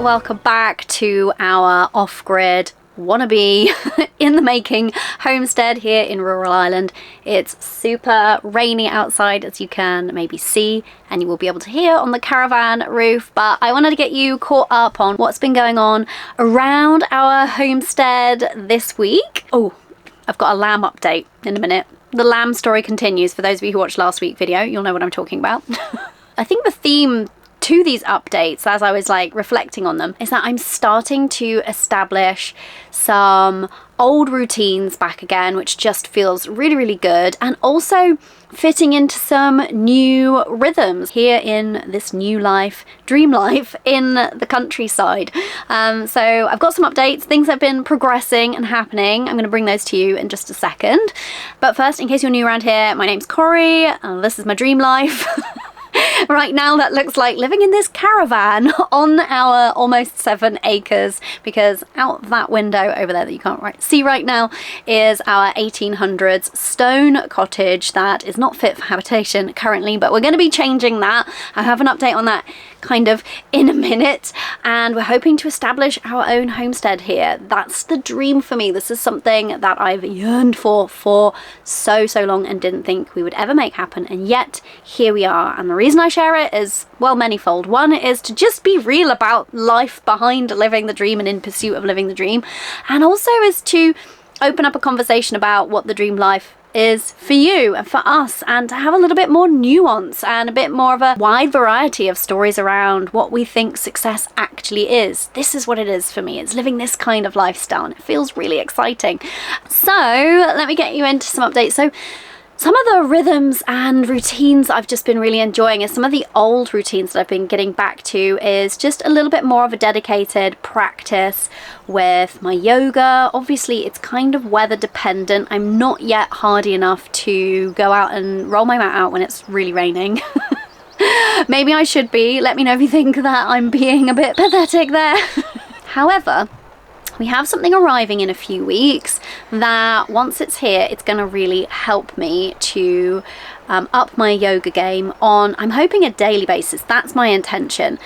welcome back to our off-grid wannabe in the making homestead here in rural Ireland. It's super rainy outside, as you can maybe see, and you will be able to hear on the caravan roof, but I wanted to get you caught up on what's been going on around our homestead this week. Oh, I've got a lamb update in a minute. The lamb story continues. For those of you who watched last week's video, you'll know what I'm talking about. I think the theme to these updates, as I was like reflecting on them, is that I'm starting to establish some old routines back again, which just feels really, really good, and also fitting into some new rhythms here in this new life, dream life in the countryside. So I've got some updates, things have been progressing and happening. I'm going to bring those to you in just a second. But first, in case you're new around here, my name's Corrie, and this is my dream life. Right now that looks like living in this caravan on our almost 7 acres, because out that window over there that you can't see right now is our 1800s stone cottage that is not fit for habitation currently, but we're going to be changing that. I have an update on that kind of in a minute, and we're hoping to establish our own homestead here. That's the dream for me. This is something that I've yearned for so long and didn't think we would ever make happen, and yet here we are. And the reason I share it is, well, manyfold. One is to just be real about life behind living the dream and in pursuit of living the dream, and also is to open up a conversation about what the dream life is for you and for us, and to have a little bit more nuance and a bit more of a wide variety of stories around what we think success actually is. This is what it is for me. It's living this kind of lifestyle, and it feels really exciting. So let me get you into some updates. So some of the rhythms and routines I've just been really enjoying is some of the old routines that I've been getting back to is just a little bit more of a dedicated practice with my yoga. Obviously, it's kind of weather dependent. I'm not yet hardy enough to go out and roll my mat out when it's really raining. Maybe I should be. Let me know if you think that I'm being a bit pathetic there. However, we have something arriving in a few weeks that once it's here, it's going to really help me to up my yoga game on, I'm hoping, a daily basis. That's my intention.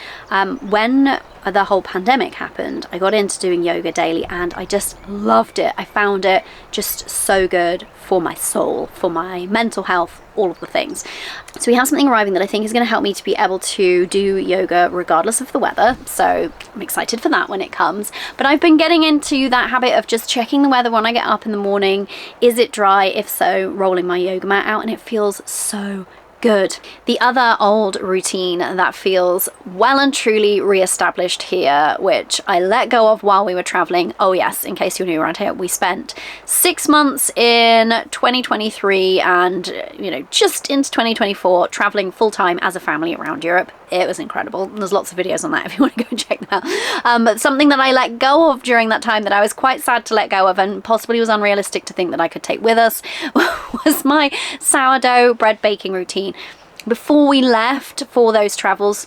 When the whole pandemic happened, I got into doing yoga daily and I just loved it. I found it just so good for my soul, for my mental health, all of the things. So we have something arriving that I think is going to help me to be able to do yoga regardless of the weather. So I'm excited for that when it comes. But I've been getting into that habit of just checking the weather when I get up in the morning. Is it dry? If so, rolling my yoga mat out, and it feels so good. The other old routine that feels well and truly re-established here, which I let go of while we were traveling. Oh yes, in case you're new around here, we spent 6 months in 2023 and just into 2024 traveling full-time as a family around Europe. It was incredible. There's lots of videos on that if you want to go and check them out. But something that I let go of during that time that I was quite sad to let go of, and possibly was unrealistic to think that I could take with us, was my sourdough bread baking routine. Before we left for those travels,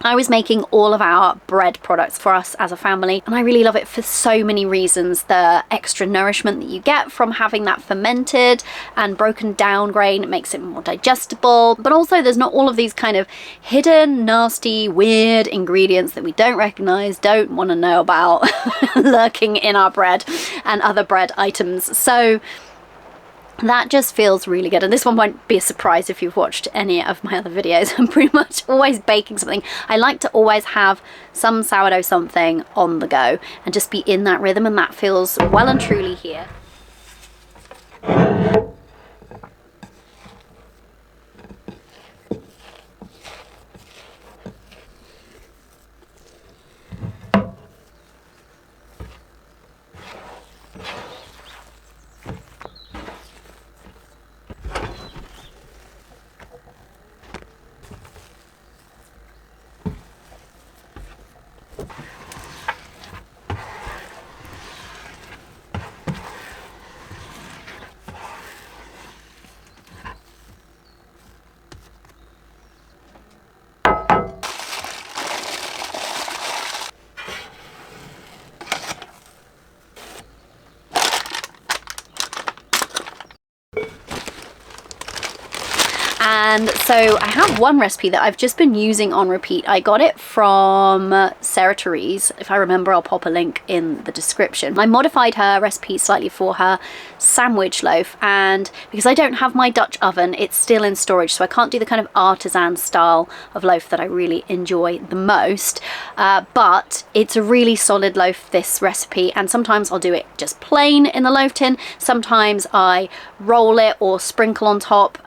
I was making all of our bread products for us as a family, and I really love it for so many reasons. The extra nourishment that you get from having that fermented and broken down grain makes it more digestible, but also there's not all of these kind of hidden, nasty, weird ingredients that we don't recognize, don't want to know about lurking in our bread and other bread items. So that just feels really good, and this one won't be a surprise if you've watched any of my other videos. I'm pretty much always baking something. I like to always have some sourdough something on the go and just be in that rhythm, and that feels well and truly here. And so I have one recipe that I've just been using on repeat. I got it from Sarah Therese. If I remember, I'll pop a link in the description. I modified her recipe slightly for her sandwich loaf, and because I don't have my Dutch oven, it's still in storage, so I can't do the kind of artisan style of loaf that I really enjoy the most. But it's a really solid loaf, this recipe, and sometimes I'll do it just plain in the loaf tin. Sometimes I roll it or sprinkle on top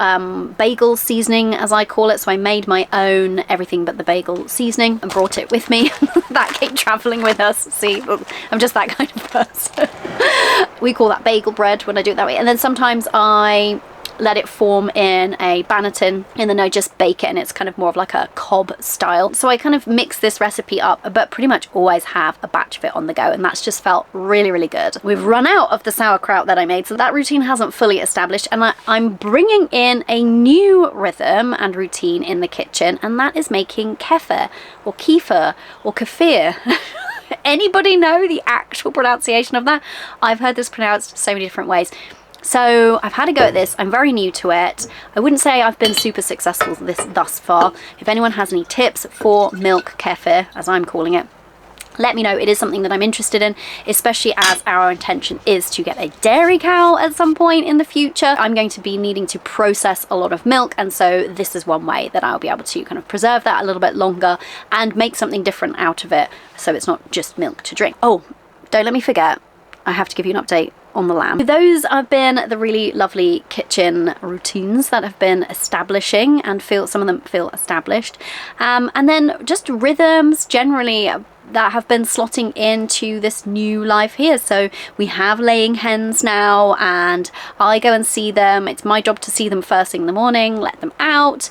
bagel seasoning, as I call it. So I made my own everything but the bagel seasoning and brought it with me. That came traveling with us. See, I'm just that kind of person. We call that bagel bread when I do it that way. And then sometimes I let it form in a banneton and then I just bake it, and it's kind of more of like a cob style. So I kind of mix this recipe up, but pretty much always have a batch of it on the go, and that's just felt really, really good. We've run out of the sauerkraut that I made, so that routine hasn't fully established, and I'm bringing in a new rhythm and routine in the kitchen, and that is making kefir or kefir. Anybody know the actual pronunciation of that? I've heard this pronounced so many different ways. So I've had a go at this. I'm very new to it. I wouldn't say I've been super successful with this thus far. If anyone has any tips for milk kefir, as I'm calling it, let me know. It is something that I'm interested in, especially as our intention is to get a dairy cow at some point in the future. I'm going to be needing to process a lot of milk, and so this is one way that I'll be able to kind of preserve that a little bit longer and make something different out of it, so it's not just milk to drink. Oh, don't let me forget, I have to give you an update on the lamb. Those have been the really lovely kitchen routines that have been establishing, and some of them feel established. And then just rhythms generally that have been slotting into this new life here. So we have laying hens now, and I go and see them. It's my job to see them first thing in the morning, let them out,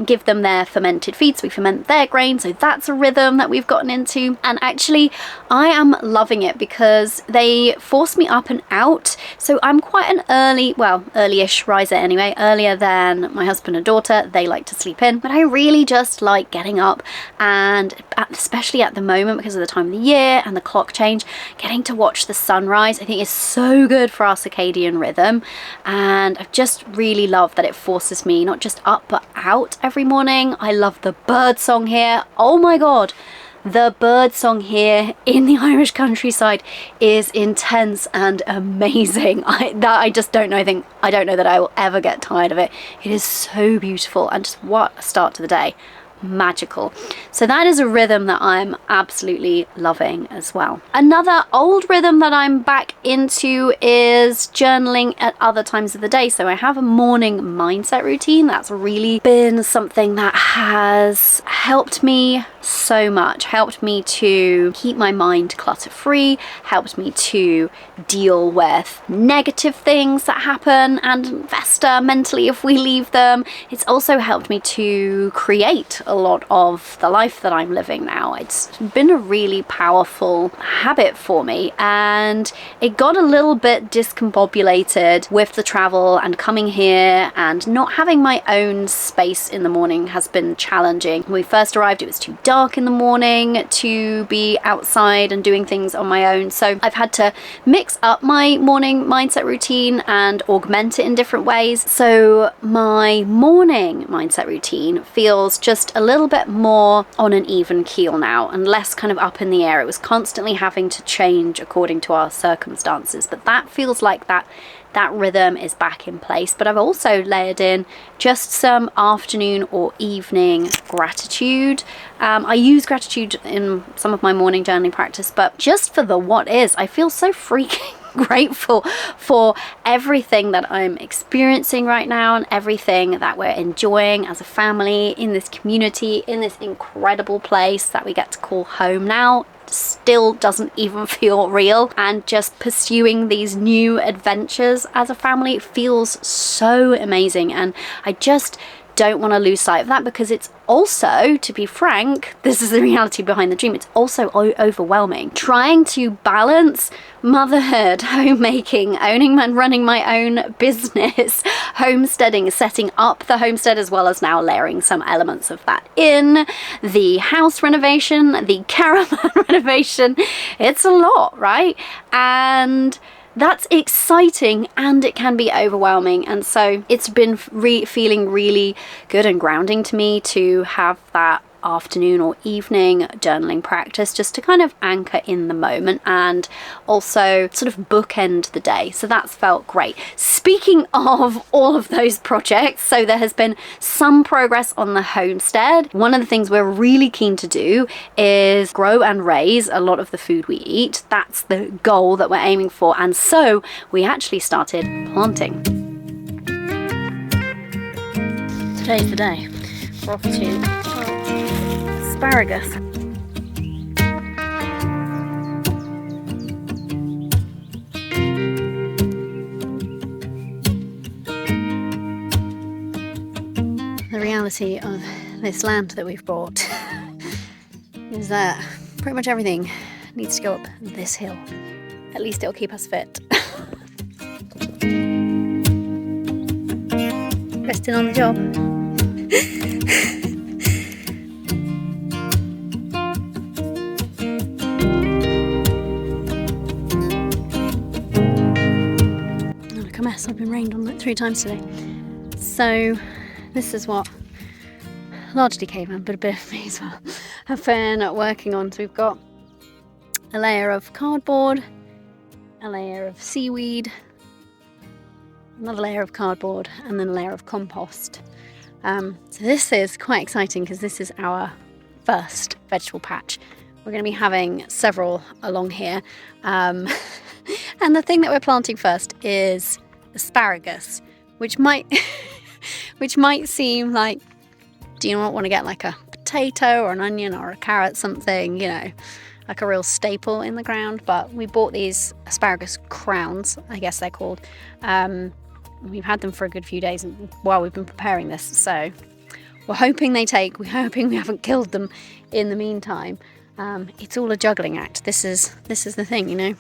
give them their fermented feed, so we ferment their grain. So that's a rhythm that we've gotten into, and actually I am loving it because they force me up and out. So I'm quite an early-ish riser anyway, earlier than my husband and daughter. They like to sleep in, but I really just like getting up, and especially at the moment because of the time of the year and the clock change, getting to watch the sunrise I think is so good for our circadian rhythm. And I just really love that it forces me not just up but out every morning. I love the bird song here. Oh my god, the bird song here in the Irish countryside is intense and amazing. I just don't know. I don't know that I will ever get tired of it. It is so beautiful, and just what a start to the day. Magical. So that is a rhythm that I'm absolutely loving as well. Another old rhythm that I'm back into is journaling at other times of the day. So I have a morning mindset routine. That's really been something that has helped me so much, helped me to keep my mind clutter free, helped me to deal with negative things that happen and fester mentally if we leave them. It's also helped me to create a lot of the life that I'm living now. It's been a really powerful habit for me, and it got a little bit discombobulated with the travel and coming here, and not having my own space in the morning has been challenging. When we first arrived, it was too dark in the morning to be outside and doing things on my own, so I've had to mix up my morning mindset routine and augment it in different ways. So my morning mindset routine feels just a little bit more on an even keel now and less kind of up in the air. It was constantly having to change according to our circumstances, but that feels like that rhythm is back in place. But I've also layered in just some afternoon or evening gratitude. I use gratitude in some of my morning journaling practice, but just for the what is, I feel so freaking grateful for everything that I'm experiencing right now and everything that we're enjoying as a family in this community, in this incredible place that we get to call home now. Still doesn't even feel real, and just pursuing these new adventures as a family feels so amazing, and I just don't want to lose sight of that, because it's also, to be frank, this is the reality behind the dream, it's also overwhelming. Trying to balance motherhood, homemaking, owning and running my own business, homesteading, setting up the homestead, as well as now layering some elements of that in, the house renovation, the caravan renovation. It's a lot, right? And that's exciting and it can be overwhelming. And so it's been feeling really good and grounding to me to have that afternoon or evening journaling practice, just to kind of anchor in the moment and also sort of bookend the day. So that's felt great. Speaking of all of those projects, so there has been some progress on the homestead. One of the things we're really keen to do is grow and raise a lot of the food we eat. That's the goal that we're aiming for. And so we actually started planting. Today's the day. We're off to asparagus. The reality of this land that we've bought is that pretty much everything needs to go up this hill. At least it'll keep us fit. Resting on the job. Mess. I've been rained on like 3 times today. So this is what largely caveman, but a bit of me as well, have been working on. So we've got a layer of cardboard, a layer of seaweed, another layer of cardboard, and then a layer of compost. So this is quite exciting because this is our first vegetable patch. We're going to be having several along here. And the thing that we're planting first is asparagus, which might seem like, do you not want to get like a potato or an onion or a carrot, something, you know, like a real staple in the ground? But we bought these asparagus crowns, I guess they're called. We've had them for a good few days while we've been preparing this, so we're hoping they take. We're hoping we haven't killed them in the meantime. It's all a juggling act. This is the thing, you know.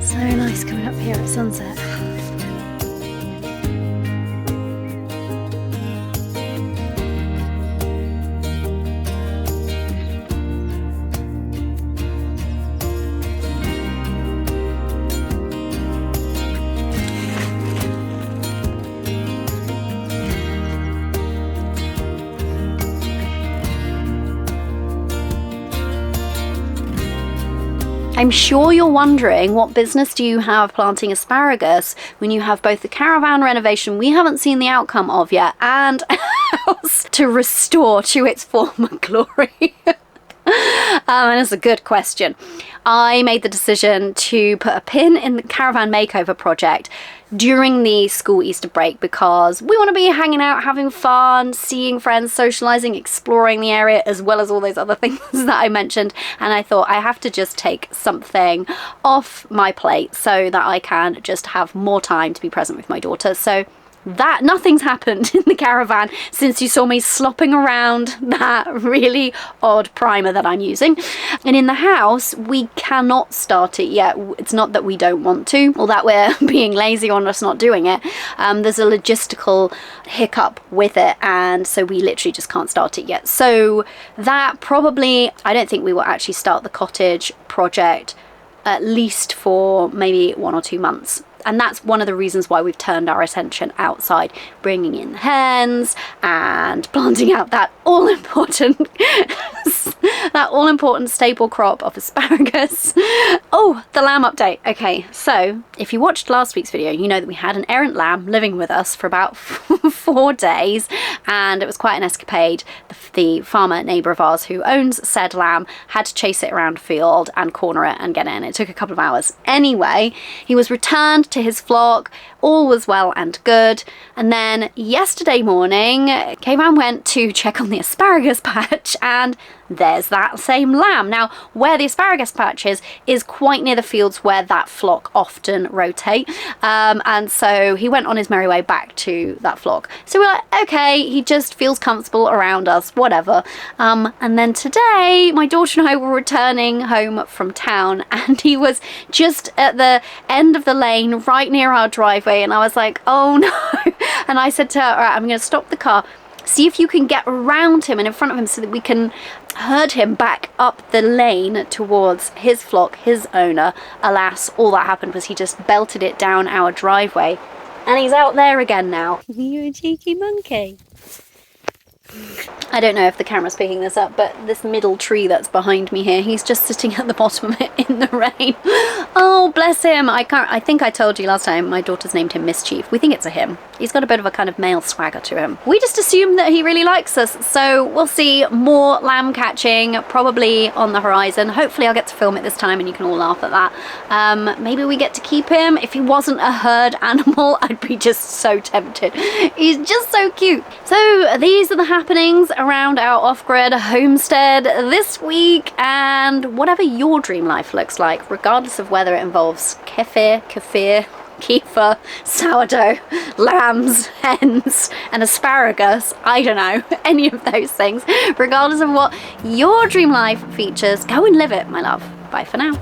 So nice coming up here at sunset. I'm sure you're wondering, what business do you have planting asparagus when you have both the caravan renovation we haven't seen the outcome of yet and a house to restore to its former glory? And it's a good question. I made the decision to put a pin in the caravan makeover project during the school Easter break because we want to be hanging out, having fun, seeing friends, socializing, exploring the area, as well as all those other things that I mentioned. And I thought I have to just take something off my plate so that I can just have more time to be present with my daughter. So that nothing's happened in the caravan since you saw me slopping around that really odd primer that I'm using. And in the house, we cannot start it yet. It's not that we don't want to or that we're being lazy on us not doing it. There's a logistical hiccup with it, and so we literally just can't start it yet. So that probably, I don't think we will actually start the cottage project at least for maybe 1 or 2 months. And that's one of the reasons why we've turned our attention outside, bringing in the hens and planting out that all-important staple crop of asparagus. Oh, the lamb update. Okay, so if you watched last week's video, you know that we had an errant lamb living with us for about 4 days, and it was quite an escapade. The farmer neighbour of ours who owns said lamb had to chase it around a field and corner it and get it in. It took a couple of hours. Anyway, he was returned to his flock. All was well and good. And then yesterday morning, Kayvan went to check on the asparagus patch, and there's that same lamb. Now, where the asparagus patch is quite near the fields where that flock often rotate. And so he went on his merry way back to that flock flock. So we're like, okay, he just feels comfortable around us, whatever. And then today, my daughter and I were returning home from town, and he was just at the end of the lane, right near our driveway, and I was like, oh no. And I said to her, all right, I'm going to stop the car, see if you can get around him and in front of him so that we can herd him back up the lane towards his flock, his owner. Alas, all that happened was he just belted it down our driveway, and he's out there again now. You a cheeky monkey. I don't know if the camera's picking this up, but this middle tree that's behind me here, he's just sitting at the bottom of it in the rain. Oh, bless him. I think I told you last time my daughter's named him Mischief. We think it's a him. He's got a bit of a kind of male swagger to him. We just assume that he really likes us, so we'll see more lamb catching probably on the horizon. Hopefully I'll get to film it this time and you can all laugh at that. Maybe we get to keep him. If he wasn't a herd animal, I'd be just so tempted. He's just so cute. So these are the happenings around our off-grid homestead this week, and whatever your dream life looks like, regardless of whether it involves kefir, sourdough, lambs, hens, and asparagus, I don't know, any of those things, regardless of what your dream life features, go and live it, my love. Bye for now.